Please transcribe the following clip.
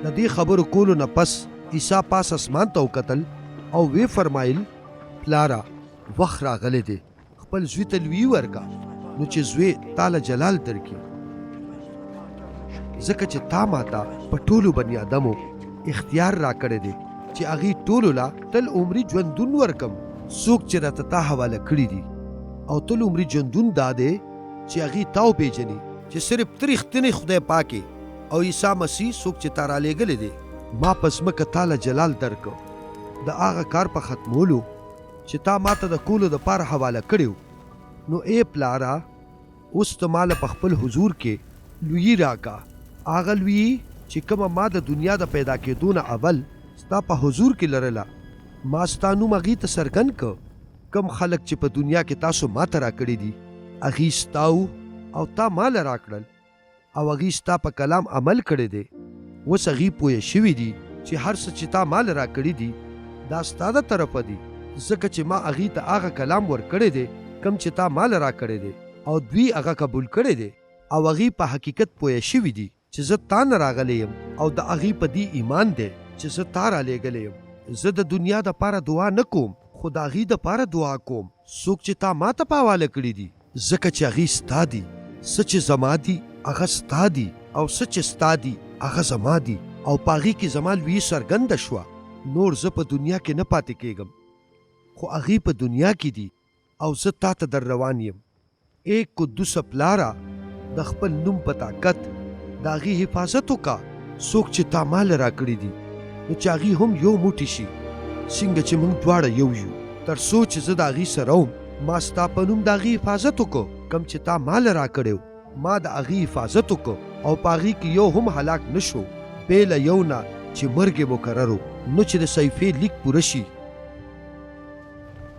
د دې خبرو کولو نه پس عیسی پاس اسمان ته وکتل او وی فرمایل پلاره وخت راغلی دی خپل زوی ته لوی ورکا نو چې زوی تاله جلال درکړي ځکه چې تا ماته په ټولو بني آدمو اختیار راکړی دی چې هغې ټولو لا تل عمري ژوندون ورکم څوک چې راته تا حواله کړي دي او تل عمري ژوندون دا دی چې هغې تا وپېژني چې صرف ته رښتینی خدای پاک او عیسی مسیح څوک چې تا رالیږلی دی ما په ځمکه تاله جلال درکړ د هغه کار په ختمولو چې تا ماته د کولو دپاره حواله کړی نو ای پلاره اوس ته ماله په خپل حضور کې لویي راکا هغه لویي چې کومه ما د دنیا د پیدا کېدو نه اول ستا په حضور کې لرله ما ستا نوم هغې ته څرګند که کم خلک چې په دنیا کې تاسو ماته راکړي دي هغې ستا او تا ماله راکړل او هغې ستا په کلام عمل کړی دی اوس هغې پوه شوي دي چې هر څه چې تا ماله راکړي دي دا ستا د طرفه دي ځکه چې ما هغې ته هغه کلام ورکړی دی کم چې تا ماله راکړی دی او دوی هغه قبول کړی دی او هغې په حقیقت پوه شوي دي چې زه تا نه راغلی یم او د هغې په دې ایمان دی چې زه تا رالیږلی یم زه د دنیا دپاره دعا نه کوم خو د هغې دپاره دعا کوم څوک چې تا ما ته په حواله کړي دي ځکه چې هغې ستا دي څه چې زما دي هغه ستا دي او څه چې ستا دي هغه زما دي او په هغې کې زما لویي څرګنده شوه نور زه په دنیا کې نه پاتې کېږم خو هغې په دنیا کې دي او زه تا ته در روان یم ای قدوسه پلاره د خپل نوم په طاقت د هغې حفاظت وکړه څوک چې تا ماله راکړي دي نو چې هغې هم یو موټی شي څنګه چې موږ دواړه یو یو تر څو چې زه د هغې سره وم ما ستا په نوم د هغې حفاظت وکړو کم چې تا ماله راکړی ما د هغې حفاظت وکړو او په هغې کې یو هم هلاک نه شو بې له یو نه چې مرګ یې مقرر نو چې د صحیفې لیک پوره شي